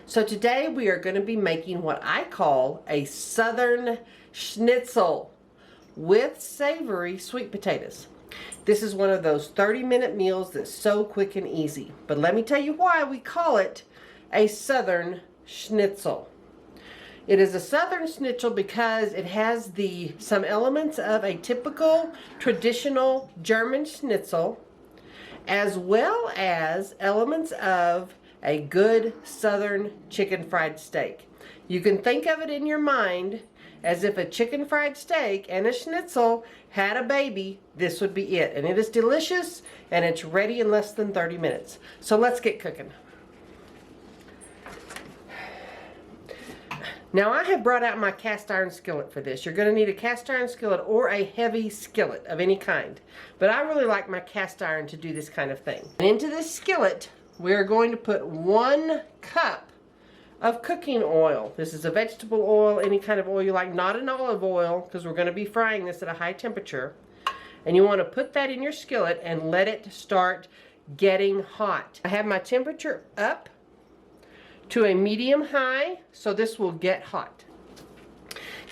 So today we are going to be making what I call a Southern Schnitzel with savory sweet potatoes. This is one of those 30-minute meals that's so quick and easy. But let me tell you why we call it a Southern Schnitzel. It is a Southern Schnitzel because it has some elements of a typical traditional German Schnitzel, as well as elements of a good Southern chicken fried steak. You can think of it in your mind as if a chicken fried steak and a Schnitzel had a baby. This would be it. And it is delicious, and it's ready in less than 30 minutes. So let's get cooking. Now I have brought out my cast iron skillet for this. You're going to need a cast iron skillet or a heavy skillet of any kind. But I really like my cast iron to do this kind of thing. And into this skillet, we are going to put 1 cup of cooking oil. This is a vegetable oil, any kind of oil you like, not an olive oil, because we're going to be frying this at a high temperature. And you want to put that in your skillet and let it start getting hot. I have my temperature up to a medium high, so this will get hot.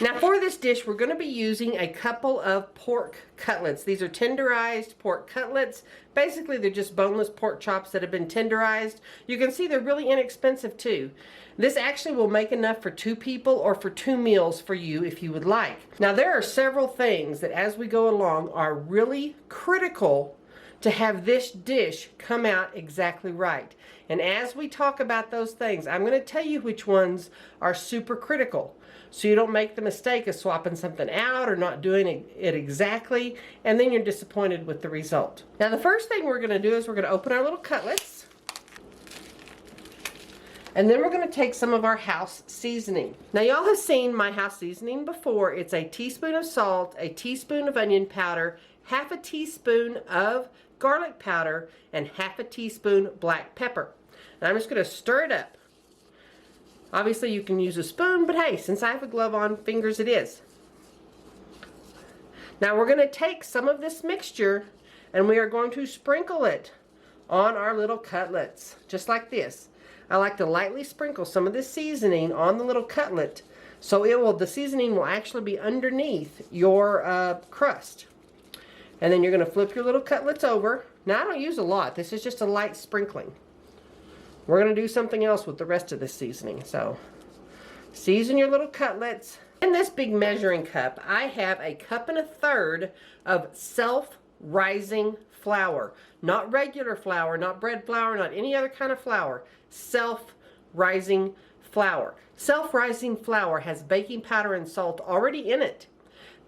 Now for this dish, we're going to be using a couple of pork cutlets. These are tenderized pork cutlets. Basically, they're just boneless pork chops that have been tenderized. You can see they're really inexpensive too. This actually will make enough for 2 people or for 2 meals for you if you would like. Now there are several things that as we go along are really critical to have this dish come out exactly right. And as we talk about those things, I'm going to tell you which ones are super critical, so you don't make the mistake of swapping something out or not doing it exactly, and then you're disappointed with the result. Now the first thing we're going to do is we're going to open our little cutlets, and then we're going to take some of our house seasoning. Now y'all have seen my house seasoning before. It's a teaspoon of salt, a teaspoon of onion powder, half a teaspoon of garlic powder, and half a teaspoon black pepper. And I'm just going to stir it up. Obviously you can use a spoon, but hey, since I have a glove on, fingers it is. Now we're going to take some of this mixture and we are going to sprinkle it on our little cutlets, just like this. I like to lightly sprinkle some of this seasoning on the little cutlet, so the seasoning will actually be underneath your crust. And then you're going to flip your little cutlets over. Now I don't use a lot. This is just a light sprinkling. We're going to do something else with the rest of this seasoning. So season your little cutlets. In this big measuring cup, I have 1.3 cups of self-rising flour. Not regular flour, not bread flour, not any other kind of flour. Self-rising flour. Self-rising flour has baking powder and salt already in it.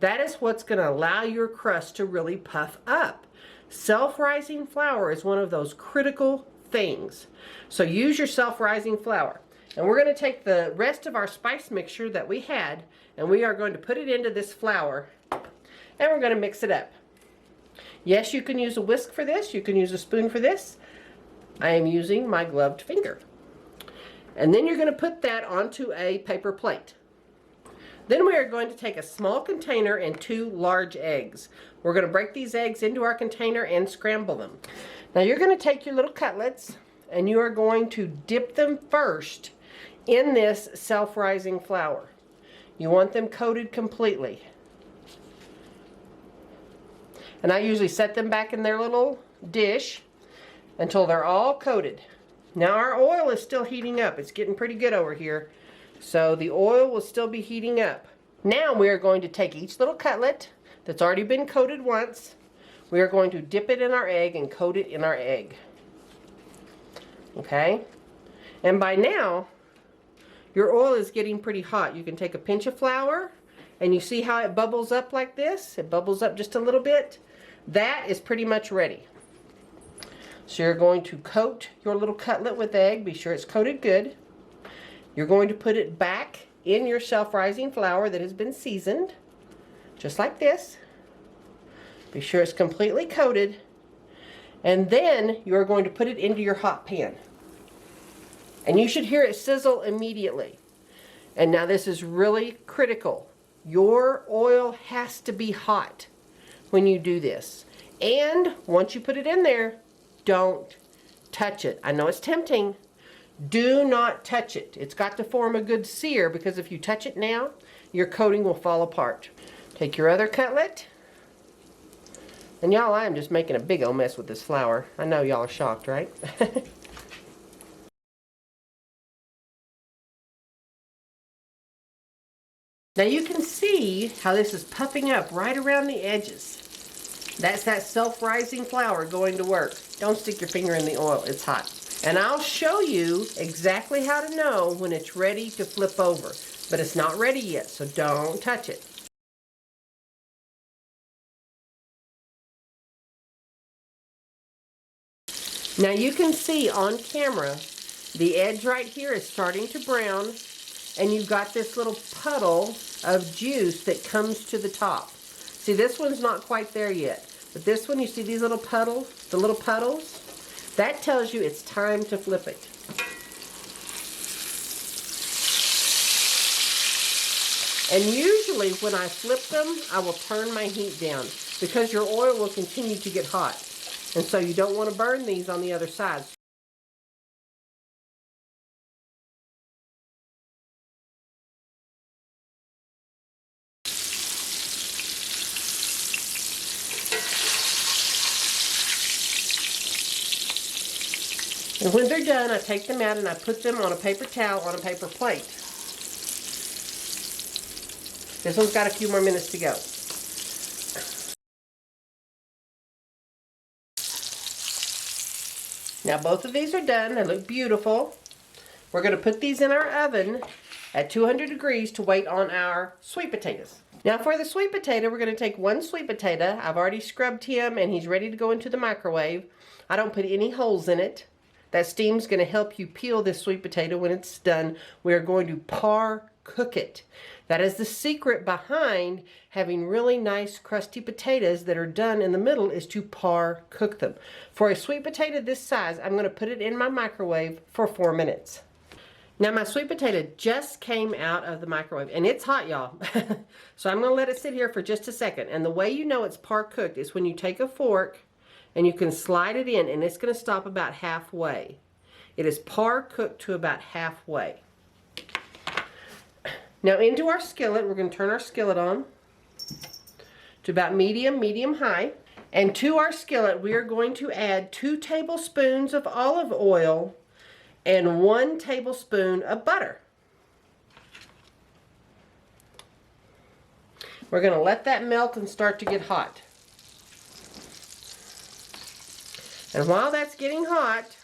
That is what's going to allow your crust to really puff up. Self-rising flour is one of those critical things. So use your self-rising flour. And we're going to take the rest of our spice mixture that we had, and we are going to put it into this flour, and we're going to mix it up. Yes, you can use a whisk for this. You can use a spoon for this. I am using my gloved finger. And then you're going to put that onto a paper plate. Then we are going to take a small container and 2 large eggs. We're going to break these eggs into our container and scramble them. Now you're going to take your little cutlets and you are going to dip them first in this self-rising flour. You want them coated completely. And I usually set them back in their little dish until they're all coated. Now our oil is still heating up. It's getting pretty good over here. So the oil will still be heating up. Now we are going to take each little cutlet that's already been coated once. We are going to dip it in our egg and coat it in our egg. Okay? And by now, your oil is getting pretty hot. You can take a pinch of flour and you see how it bubbles up like this? It bubbles up just a little bit. That is pretty much ready. So you're going to coat your little cutlet with egg. Be sure it's coated good. You're going to put it back in your self-rising flour that has been seasoned, just like this. Be sure it's completely coated. And then you're going to put it into your hot pan. And you should hear it sizzle immediately. And now this is really critical. Your oil has to be hot when you do this. And once you put it in there, don't touch it. I know it's tempting. Do not touch it. It's got to form a good sear, because if you touch it now, your coating will fall apart. Take your other cutlet. And y'all, I am just making a big old mess with this flour. I know y'all are shocked, right? Now you can see how this is puffing up right around the edges. That's that self-rising flour going to work. Don't stick your finger in the oil, it's hot. And I'll show you exactly how to know when it's ready to flip over. But it's not ready yet, so don't touch it. Now you can see on camera, the edge right here is starting to brown, and you've got this little puddle of juice that comes to the top. See, this one's not quite there yet, but this one, you see these little puddles, the little puddles? That tells you it's time to flip it. And usually when I flip them, I will turn my heat down, because your oil will continue to get hot. And so you don't want to burn these on the other side. And when they're done, I take them out and I put them on a paper towel on a paper plate. This one's got a few more minutes to go. Now both of these are done. They look beautiful. We're going to put these in our oven at 200 degrees to wait on our sweet potatoes. Now for the sweet potato, we're going to take one sweet potato. I've already scrubbed him and he's ready to go into the microwave. I don't put any holes in it. That steam's going to help you peel this sweet potato when it's done. We are going to par cook it. That is the secret behind having really nice crusty potatoes that are done in the middle, is to par cook them. For a sweet potato this size, I'm going to put it in my microwave for 4 minutes. Now my sweet potato just came out of the microwave and it's hot, y'all. So I'm going to let it sit here for just a second. And the way you know it's par cooked is when you take a fork and you can slide it in, and it's going to stop about halfway. It is par cooked to about halfway. Now into our skillet, we're going to turn our skillet on to about medium high. And to our skillet, we are going to add 2 tablespoons of olive oil and 1 tablespoon of butter. We're going to let that melt and start to get hot. And while that's getting hot,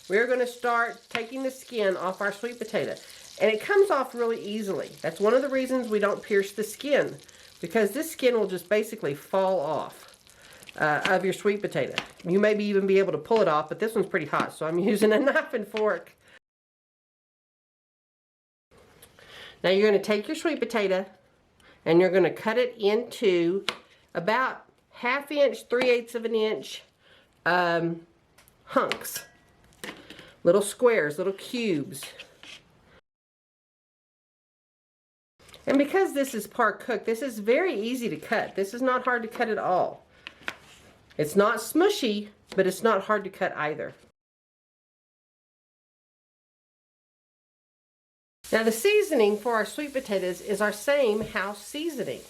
we're going to start taking the skin off our sweet potato. And it comes off really easily. That's one of the reasons we don't pierce the skin, because this skin will just basically fall off of your sweet potato. You may even be able to pull it off, but this one's pretty hot, so I'm using a knife and fork. Now you're going to take your sweet potato and you're going to cut it into about 1/2 inch, 3/8 of an inch hunks. Little squares, little cubes. And because this is par cooked, this is very easy to cut. This is not hard to cut at all. It's not smushy, but it's not hard to cut either. Now the seasoning for our sweet potatoes is our same house seasoning.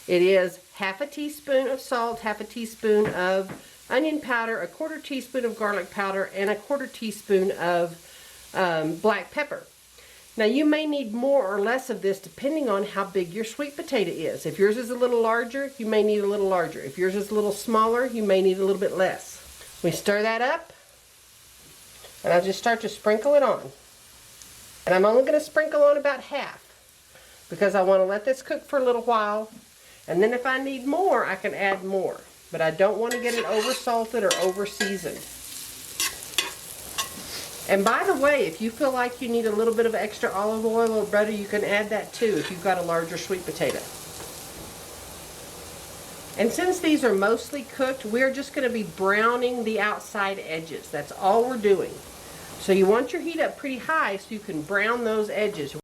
It is 1/2 teaspoon of salt, 1/2 teaspoon of onion powder, 1/4 teaspoon of garlic powder, and 1/4 teaspoon of black pepper. Now you may need more or less of this depending on how big your sweet potato is. If yours is a little larger, you may need a little larger. If yours is a little smaller, you may need a little bit less. We stir that up, and I'll just start to sprinkle it on. And I'm only going to sprinkle on about half, because I want to let this cook for a little while, and then if I need more, I can add more. But I don't want to get it over salted or over seasoned. And by the way, if you feel like you need a little bit of extra olive oil or butter, you can add that too if you've got a larger sweet potato. And since these are mostly cooked, we're just going to be browning the outside edges. That's all we're doing. So you want your heat up pretty high so you can brown those edges.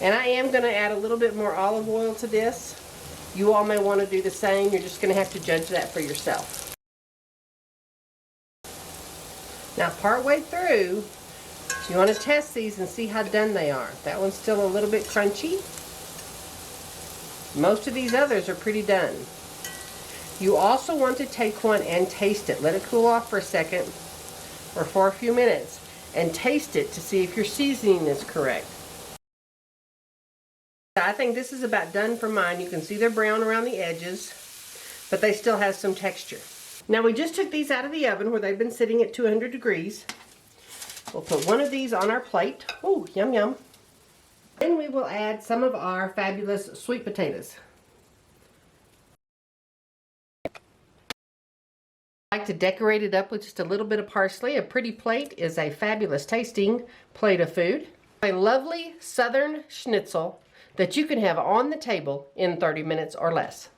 And I am going to add a little bit more olive oil to this. You all may want to do the same. You're just going to have to judge that for yourself. Now partway through, you want to test these and see how done they are. That one's still a little bit crunchy. Most of these others are pretty done. You also want to take one and taste it. Let it cool off for a second or for a few minutes and taste it to see if your seasoning is correct. I think this is about done for mine. You can see they're brown around the edges, but they still have some texture. Now we just took these out of the oven where they've been sitting at 200 degrees. We'll put one of these on our plate. Oh, yum yum. Then we will add some of our fabulous sweet potatoes. I like to decorate it up with just a little bit of parsley. A pretty plate is a fabulous tasting plate of food. A lovely southern schnitzel that you can have on the table in 30 minutes or less.